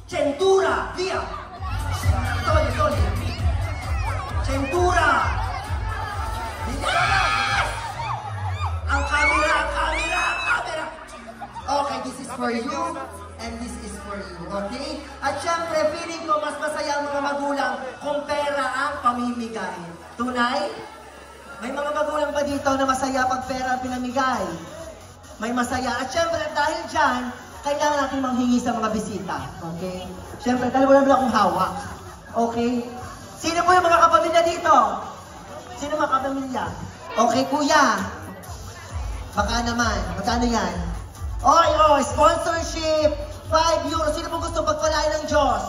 Cintura, via! Togli. Cintura! Bilis! Ang camera! Okay, this is for you, and this is for you, okay? At syempre, feeling ko mas masaya ang mga magulang kung pera ang pamimigay. Tunay? May mga magulang ba dito na masaya pag pera ang pinamigay? May masaya. At syempre, dahil dyan, kailangan natin manghingi sa mga bisita. Okay? Syempre, dahil wala akong hawak. Okay? Sino po yung mga kapamilya dito? Sino mga kapamilya? Okay, kuya. Baka naman. Magkano yan? Oy, sponsorship. 5 euros. Sino po gusto pagpalain ng Diyos?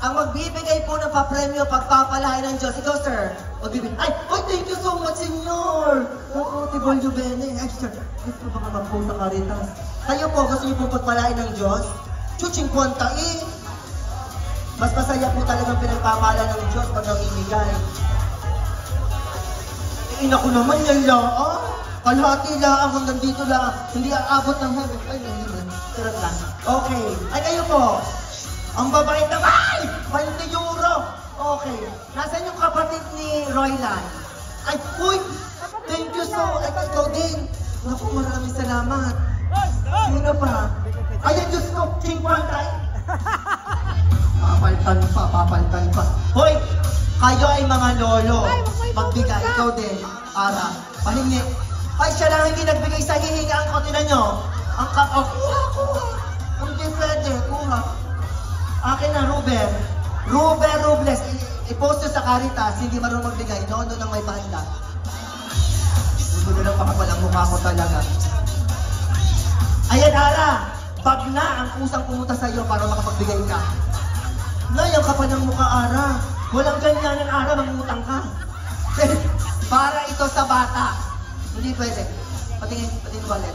Ang magbibigay po ng papremyo pagpapalain ng Diyos. Ikaw, sir. Magbibigay. Ay, thank you so much, senyor. Oo, Tibolyo Bene. Ay, sir. Gusto ba ka mag-post sa Caritas? Kayo po, gusto niyo po pagpalain ng Diyos? 50 eh. Mas masaya po talagang pinagpapala ng Diyos pag namimigay. Ina ko naman yan lang, kalahati lang, hanggang dito lang. Hindi aabot ng heaven. Ay, nahiman. Sarap lang. Okay. Ay, kayo po. Ang babait naman! 20 euro. Okay. Nasaan yung kapatid ni Roylan? Ay, uy! Thank you so much. Ay, ikaw din. Naku, maraming salamat. Sino pa? Ayan, Diyos ko. 50 eh. Papaltan pa. Hoy! Kayo ay mga lolo. Magbigay. Ikaw din. Ara. Pahingi. Ay, siya lang hindi nagbigay sa hihingaan ko. Tinan nyo. Ang kuha. Hindi pwede. Kuha. Akin na, Ruben. Ruben Robles. I-post nyo sa Caritas. Hindi marunong magbigay. Nono nang may banda. Gusto nyo lang pakapalang mukha ko talaga. Ayan, Ara. Pag na ang kusang pumunta sa iyo para makapagbigay ka. Ngayon ka pa ng mukha, Ara. Walang ganyan ng Ara, mangutang ka. Para ito sa bata. Hindi pwede. Patingin wallet.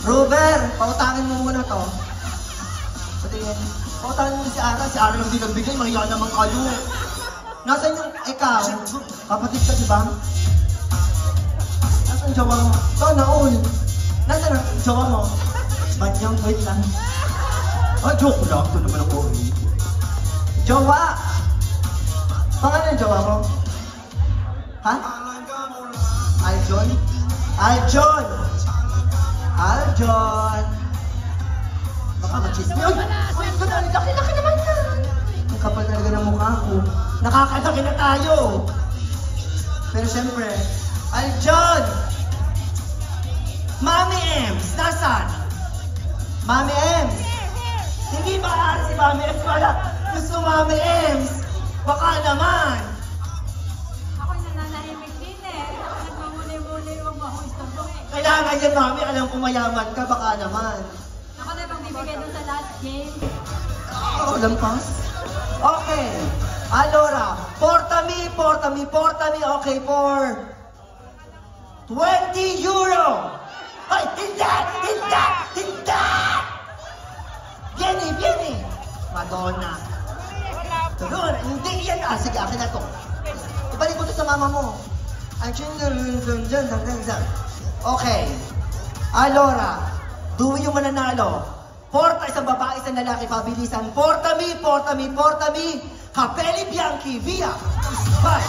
Ruben, pautangin mo muna to. Patingin. Pautangin mo si Ara. Si Ara lang din nagbigay. Mahiya naman kayo. Nasaan yung ikaw? Kapatid ka, diba? Nasaan jowa mo? Sana all. Nasaan ang jowa mo? Banyang, wait lang. Joke lang. Ito naman ako. Jowa! Pangalan jowa mo? Ha? Aljon? Aljon! Aljon! Baka machisme. Uy, laki-laki naman yan! Ang kapal talaga ng mukha ko. Nakakalaki na tayo! Pero syempre, Aljon! Mami Ems, nasaan? Mami Ems! Hindi ba si Mami Ems wala? Gusto Mami Ems! Baka naman! Ako'y nananahimik din eh. Nagmamuli-muli yung mahuistong eh. Kailangan yan, Mami. Alam ko mayaman ka, baka naman. Ako na bang bibigay doon sa last game? Lampas? Okay. Allora, portami. Okay, for 20 euro. Ay, hindi! Vieni! Madonna. Doon, hindi yan. Sige, akin na to. Ibalik ko to sa mama mo. Okay. Allora, duwi yung mananalo. Porta, isang babae, isang lalaki, pabilisan. Portami. Capelli Bianchi, via. Vai.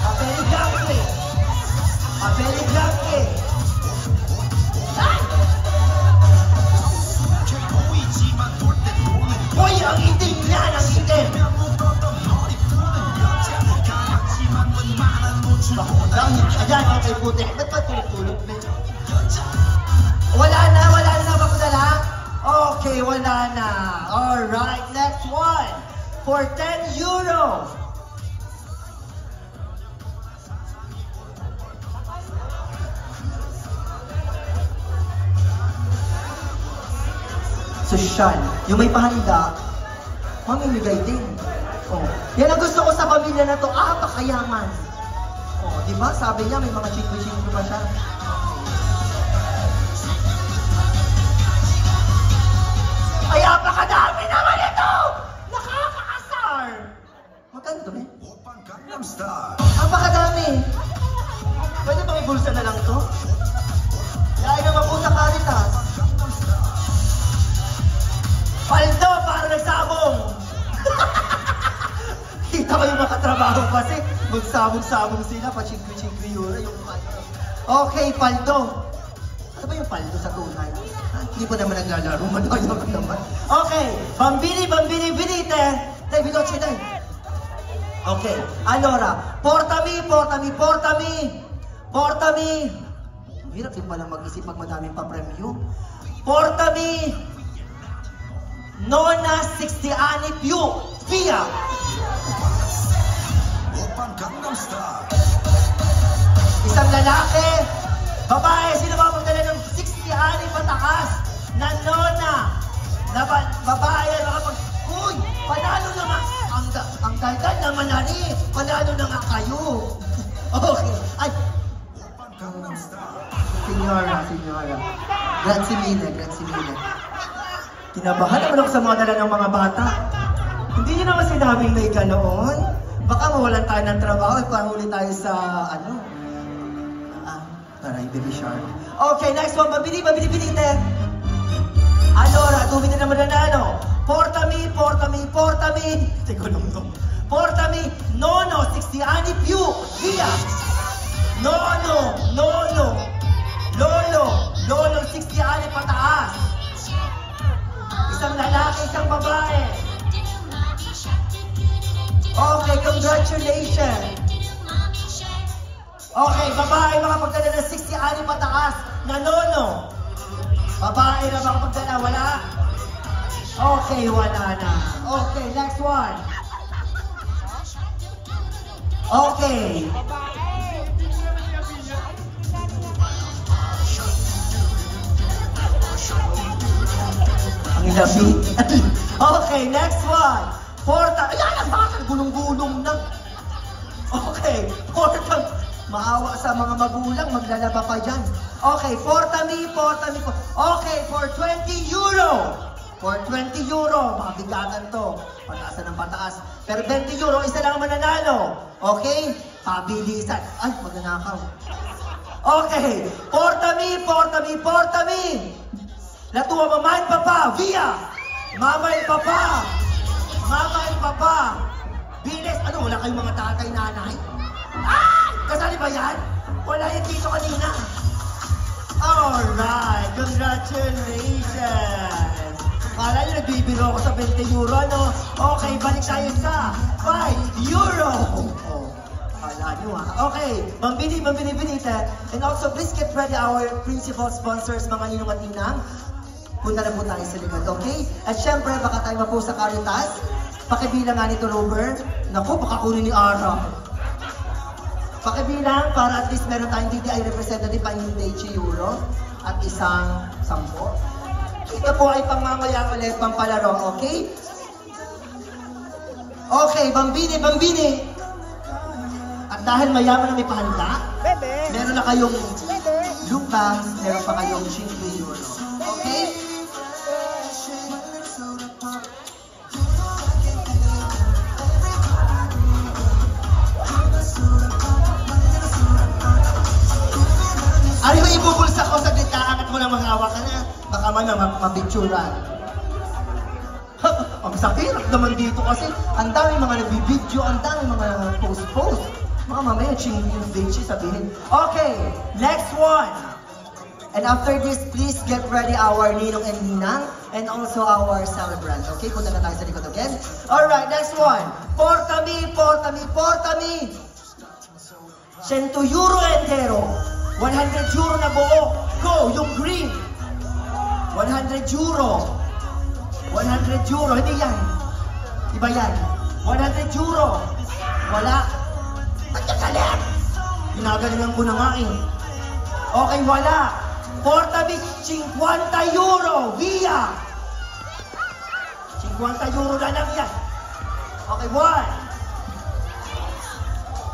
Capelli Bianchi. Hoy, ang itim yan, ang itim. Ayan, okay, puti. Ba't ba tulog-tulog? Wala na ba ko dala? Okay, wala na. Alright, next one. For 10 euro. Sosyal. Yung may pahanda, mamimigay din. Oh. Yan ang gusto ko sa pamilya na to. Pakayaman. Oh, di ba? Sabi niya, may mga chikwi-chikwi pa siya. Ay, apakadami naman ito! Nakakasar! Magkano ito, eh? Apakadami! Pwede bang ibulsa na lang to? Kaya naman po sa Caritas. Paldo! makatrabaho kasi magsabong-sabong sila, pa-chingwi-chingwi yun, yung ano. Okay, paldo. Ano ba yung paldo sa tunay? Hindi po naman naglalaro, madayo ka naman. Okay, bambini, binite. Tay, Biloche, tay. Okay, allora, portami. Hirap din palang mag-isip pag madaming pa-premyo. Portami, Nona 60 ani più, via! Isang lalaki, babae, sino ba magdala ng 60 ani pataas na Nona? Na babae, nakapag, uy, panalo na nga! Ang dagdag naman na rin, panalo na nga kayo. Okay, ay, Signora. Grazie mille. Kinabahan naman ako sa mga dala ng mga bata. Hindi niyo naman sinabing may ganoon. Baka mawalan tayo ng trabaho at pahuli tayo sa, taray, baby shark. Okay, next one. Mabili, te. Allora, tubig na naman na, Portami. Portami, Nono, 60 anni più, via. Nono, Lolo, 60 ani pataas. Isang lalaki, isang babae. Okay, congratulations. Okay, babae makapagdala ng 60 ani pataas na Nono. Babae na makapagdala, wala? Okay, wala na. Okay, next one. Okay. Ang labi. Okay, next one. Ayan, bakit? Gulong-gulong na. Okay, maawa sa mga magulang, maglalaba pa dyan. Okay, portami. Okay, for 20 euro. For 20 euro, mabigatan to. Pataasan ng pataas. Pero 20 euro, isa lang mananalo. Okay? Pabilisan. Ay, magnanakaw. Okay, portami. La tua mamá y papá, via! Mama y papá! Bilis! Ano, wala kayong mga tatay, nanay? Kasali ba yan? Wala yan dito kanina. Alright, congratulations! Kala nyo nagbibiro ako sa 20 euro, no? Okay, balik tayo sa 5 euro! Kala nyo, Okay, mambili, binita. And also, please get ready our principal sponsors, mga ninong at ninang. Punta na po tayo sa likod, okay? At syempre, baka tayo mapo sa Caritas. Pakibilang nga nito, Robert. Naku, baka kunin ni Ara. Pakibilang para at least meron tayong DTI representative pa yung €10 at isang 10. Ito po ay pangmamaya ulit, pampalaro, okay? Okay, bambini. At dahil mayaman na may pahanda, meron na kayong lupa, meron pa kayong €5. Okay? Ano yung ibubulsa ko sa gitkaan at mo lang mangawa ka na? Baka man na mapicturan. Ang sakit naman dito kasi ang dami mga nagbibideo, ang dami mga post. Mga mamaya chingin Vinci sabihin. Okay, next one. And after this, please get ready our ninong and ninang and also our celebrant. Okay, punta na tayo sa likod again. Alright, next one. Portami. €100 entero. 100 euro na buo. Go, yung green. 100 euro. 100 euro. Hindi yan. Iba yan. 100 euro. Wala. Ba't ka galit? Ginagalingan ko na nga eh. Okay, wala. Portami, 50 euro. Via. 50 euro na lang yan. Okay, 1,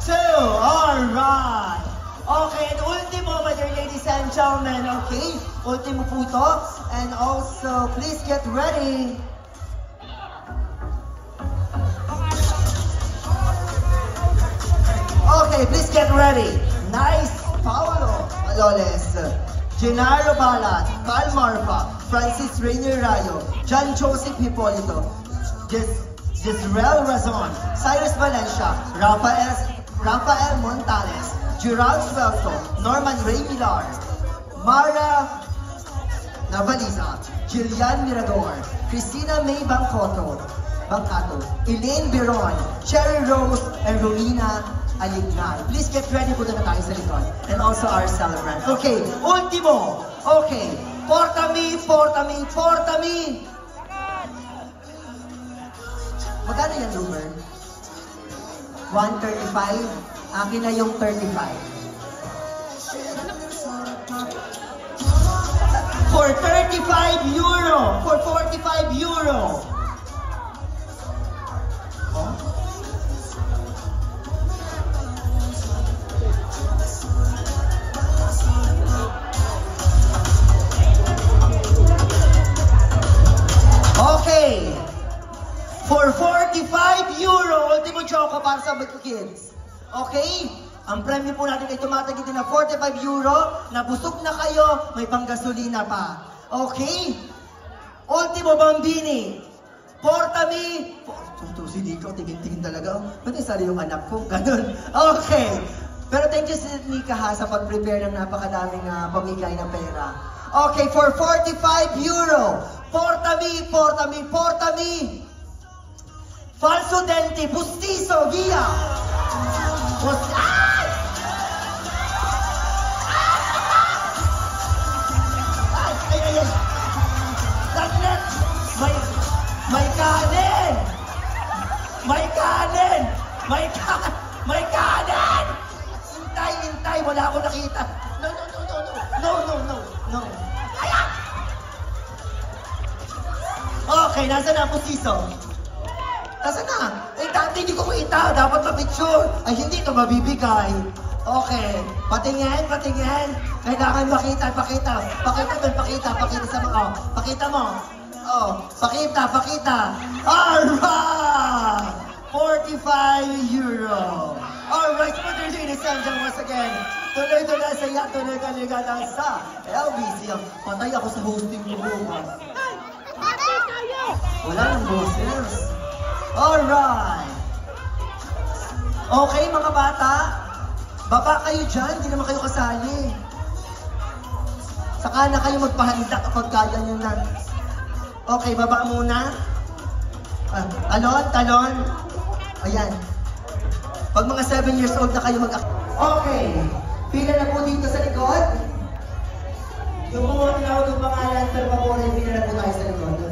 2. Alright. Okay, and ultimo, my dear ladies and gentlemen, okay? Ultimo po ito. And also, please get ready. Okay, please get ready. Nice, Paolo Maloles, Gennaro Balat, Cal Marfa, Francis Rainier Rayo, John Joseph Hipolito, Jezreel Razon, Cyrus Valencia, Rafael Montales, Gerald Suelto, Norman Ray Millar, Mara Navaliza, Jillian Mirador, Christina May Bangcato, Elaine Biron, Cherry Rose, and Romina Alignay. Please get ready po na tayo sa likod. And also our celebrant. Okay, ultimo. Okay, portami. Magkano yan, Rumer? 135? Akin na yung 35. For 35 euro! For 45 euro! Oh? Okay! For 45 euro, ultimo choco para sa kids. Okay? Ang premyo po natin ay tumatagit na 45 euro, nabusog na kayo, may panggasolina pa. Okay? Ultimo Bambini. Portami. Si Nico, tingin-tingin talaga. Pati sali yung anak ko. Ganun. Okay. Pero thank you si Nika ha sa pag-prepare ng napakadaming pamigay ng pera. Okay, for 45 euro. Portami. Falso Dente, Bustizo, Gia. Ay! Saglit! May kanin! Hintay! Wala akong nakita. No. Ayan! Okay, nasa na ang Bustizo? Nasaan na? Dati hindi ko kita. Dapat ma-picture. Ay, hindi ito mabibigay. Okay. Patingin. Kailangan makita. Pakita sa mga. Pakita mo. Oh, pakita. Alright! 45 euro. Alright, ladies and gentlemen, once again. Tuloy-tuloy saya, tuloy-tuloy sa LBC. Patay ako sa hosting ko bukas. Wala nang boses. Alright! Okay, mga bata. Baba kayo dyan, hindi naman kayo kasali. Saka na kayo magpahanda kapag kaya nyo na. Okay, baba muna. Talon. Ayan. Pag mga 7 years old na kayo Okay. Pila na po dito sa likod. Yung mga tinawag yung pangalan, pero pila na po tayo sa likod.